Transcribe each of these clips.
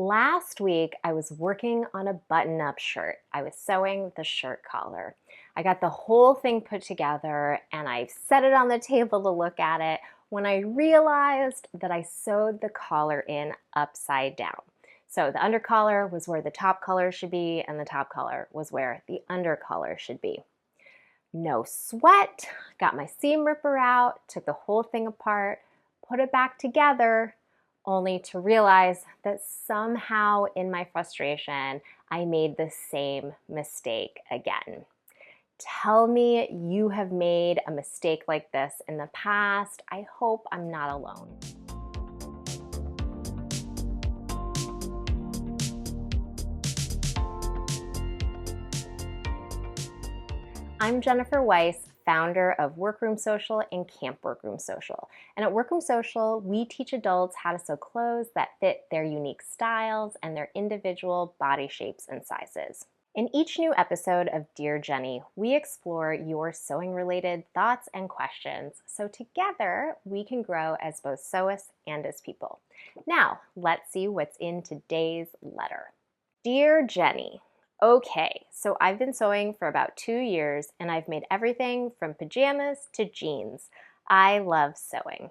Last week, I was working on a button-up shirt. I was sewing the shirt collar. I got the whole thing put together and I set it on the table to look at it when I realized that I sewed the collar in upside down. So the under collar was where the top collar should be and the top collar was where the under collar should be. No sweat, got my seam ripper out, took the whole thing apart, put it back together, only to realize that somehow in my frustration, I made the same mistake again. Tell me you have made a mistake like this in the past. I hope I'm not alone. I'm Jennifer Wiese, founder of Workroom Social and Camp Workroom Social. And at Workroom Social, we teach adults how to sew clothes that fit their unique styles and their individual body shapes and sizes. In each new episode of Dear Jenny, we explore your sewing-related thoughts and questions so together we can grow as both sewists and as people. Now, let's see what's in today's letter. Dear Jenny, okay, so I've been sewing for about 2 years and I've made everything from pajamas to jeans. I love sewing.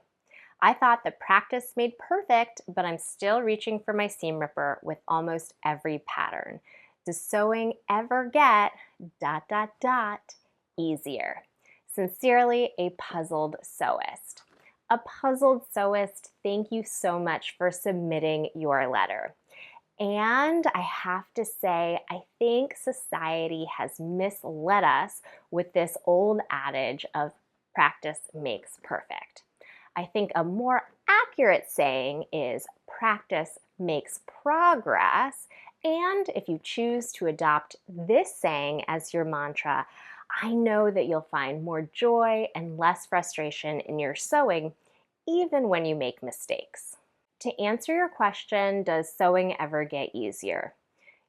I thought that practice made perfect, but I'm still reaching for my seam ripper with almost every pattern. Does sewing ever get ... easier? Sincerely, a puzzled sewist. A puzzled sewist, thank you so much for submitting your letter. And I have to say, I think society has misled us with this old adage of practice makes perfect. I think a more accurate saying is practice makes progress. And if you choose to adopt this saying as your mantra, I know that you'll find more joy and less frustration in your sewing, even when you make mistakes. To answer your question, does sewing ever get easier?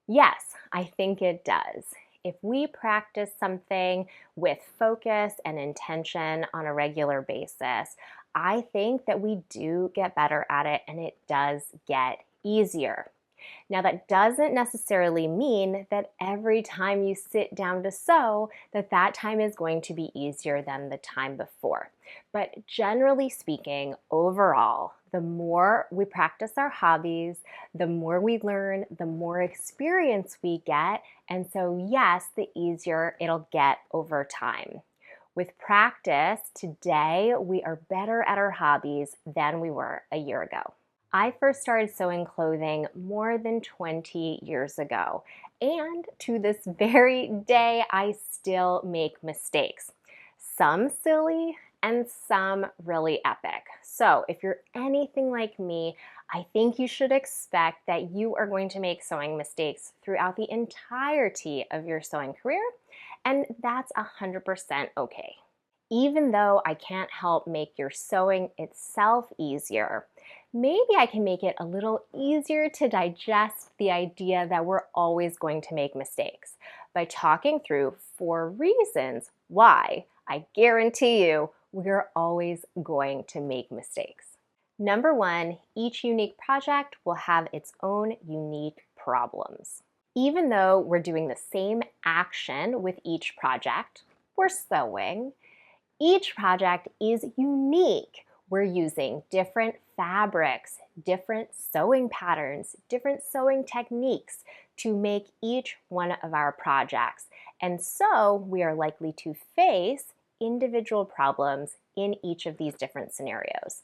Yes, I think it does. If we practice something with focus and intention on a regular basis, I think that we do get better at it and it does get easier. Now, that doesn't necessarily mean that every time you sit down to sew, that time is going to be easier than the time before. But generally speaking, overall, the more we practice our hobbies, the more we learn, the more experience we get. And so, yes, the easier it'll get over time. With practice, today we are better at our hobbies than we were a year ago. I first started sewing clothing more than 20 years ago, and to this very day, I still make mistakes. Some silly and some really epic. So if you're anything like me, I think you should expect that you are going to make sewing mistakes throughout the entirety of your sewing career, and that's 100% okay. Even though I can't help make your sewing itself easier, maybe I can make it a little easier to digest the idea that we're always going to make mistakes by talking through 4 reasons why I guarantee you we're always going to make mistakes. Number 1, each unique project will have its own unique problems. Even though we're doing the same action with each project, we're sewing, each project is unique. We're using different fabrics, different sewing patterns, different sewing techniques to make each one of our projects. And so we are likely to face individual problems in each of these different scenarios.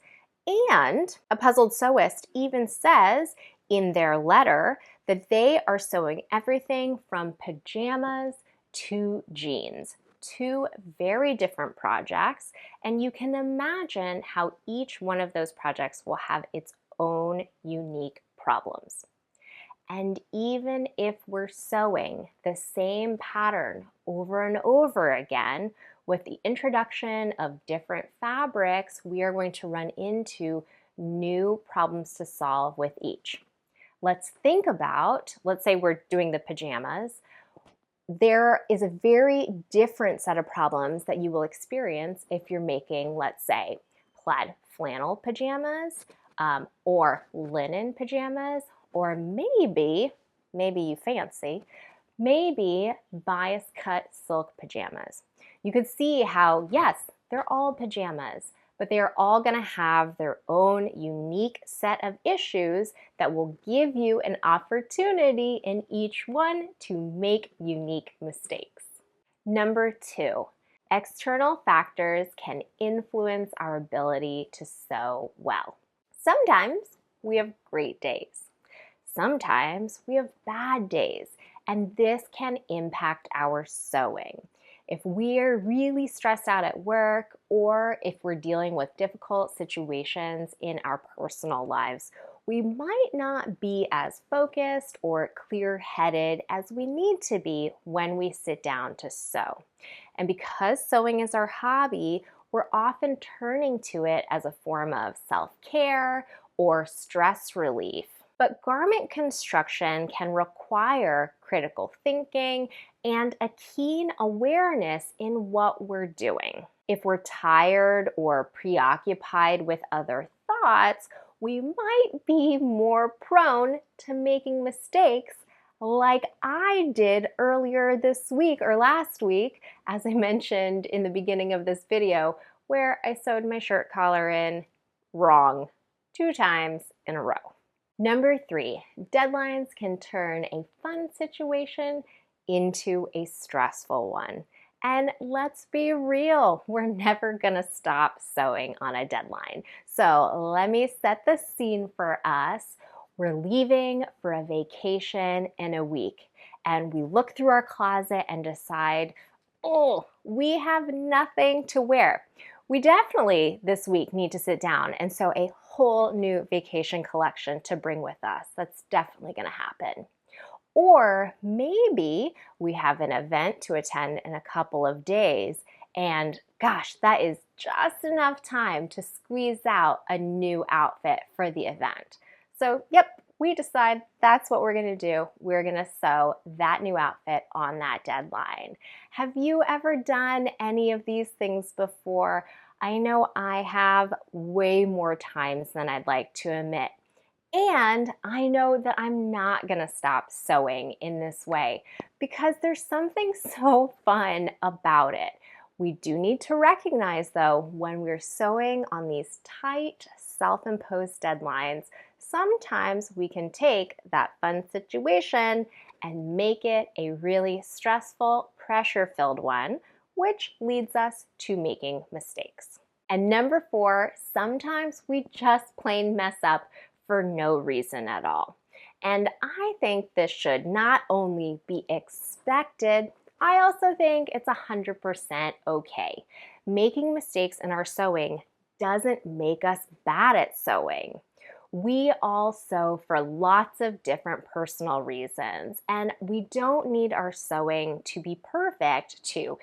And a puzzled sewist even says in their letter that they are sewing everything from pajamas to jeans. 2 very different projects, and you can imagine how each one of those projects will have its own unique problems. And even if we're sewing the same pattern over and over again, with the introduction of different fabrics, we are going to run into new problems to solve with each. Let's think about, let's say we're doing the pajamas. There is a very different set of problems that you will experience if you're making, let's say, plaid flannel pajamas, or linen pajamas, or maybe you fancy, maybe bias cut silk pajamas. You could see how, yes, they're all pajamas, but they are all going to have their own unique set of issues that will give you an opportunity in each one to make unique mistakes. Number 2, external factors can influence our ability to sew well. Sometimes we have great days. Sometimes we have bad days, and this can impact our sewing. If we're really stressed out at work, or if we're dealing with difficult situations in our personal lives, we might not be as focused or clear-headed as we need to be when we sit down to sew. And because sewing is our hobby, we're often turning to it as a form of self-care or stress relief. But garment construction can require critical thinking and a keen awareness in what we're doing. If we're tired or preoccupied with other thoughts, we might be more prone to making mistakes like I did earlier this week or last week, as I mentioned in the beginning of this video, where I sewed my shirt collar in wrong 2 times in a row. Number 3, deadlines can turn a fun situation into a stressful one. And let's be real, we're never gonna stop sewing on a deadline. So let me set the scene for us. We're leaving for a vacation in a week, and we look through our closet and decide, oh, we have nothing to wear. We definitely this week need to sit down and sew a whole new vacation collection to bring with us. That's definitely going to happen. Or maybe we have an event to attend in a couple of days, and gosh, that is just enough time to squeeze out a new outfit for the event. So, yep, we decide that's what we're going to do. We're going to sew that new outfit on that deadline. Have you ever done any of these things before? I know I have way more times than I'd like to admit. And I know that I'm not going to stop sewing in this way because there's something so fun about it. We do need to recognize, though, when we're sewing on these tight, self-imposed deadlines, sometimes we can take that fun situation and make it a really stressful, pressure-filled one, which leads us to making mistakes. And number 4, sometimes we just plain mess up for no reason at all. And I think this should not only be expected, I also think it's 100% okay. Making mistakes in our sewing doesn't make us bad at sewing. We all sew for lots of different personal reasons, and we don't need our sewing to be perfect to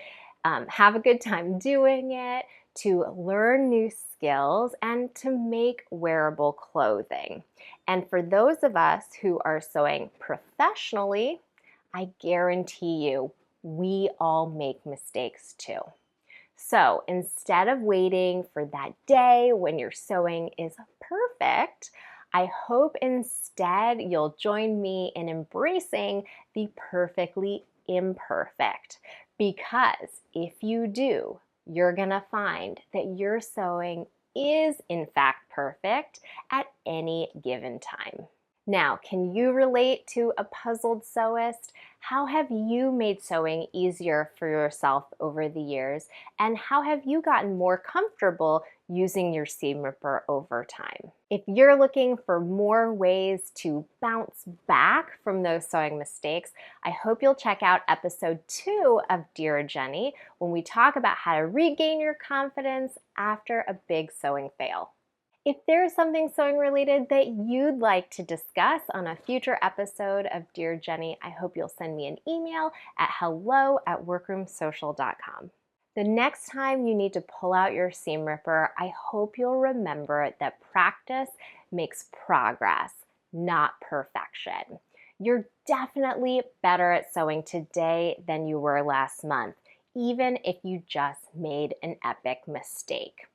have a good time doing it, to learn new skills, and to make wearable clothing. And for those of us who are sewing professionally, I guarantee you, we all make mistakes too. So instead of waiting for that day when your sewing is perfect, I hope instead you'll join me in embracing the perfectly imperfect. Because if you do, you're gonna find that your sewing is in fact perfect at any given time. Now, can you relate to a puzzled sewist? How have you made sewing easier for yourself over the years? And how have you gotten more comfortable using your seam ripper over time? If you're looking for more ways to bounce back from those sewing mistakes, I hope you'll check out episode 2 of Dear Jenny when we talk about how to regain your confidence after a big sewing fail. If there's something sewing related that you'd like to discuss on a future episode of Dear Jenny, I hope you'll send me an email at hello@workroomsocial.com. The next time you need to pull out your seam ripper, I hope you'll remember that practice makes progress, not perfection. You're definitely better at sewing today than you were last month, even if you just made an epic mistake.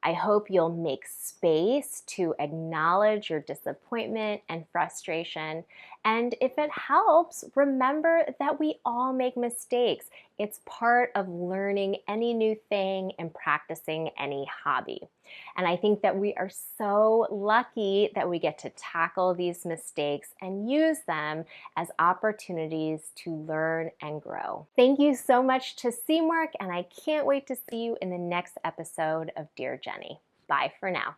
I hope you'll make space to acknowledge your disappointment and frustration. And if it helps, remember that we all make mistakes. It's part of learning any new thing and practicing any hobby. And I think that we are so lucky that we get to tackle these mistakes and use them as opportunities to learn and grow. Thank you so much to Seamwork, and I can't wait to see you in the next episode of Dear Jenny. Bye for now.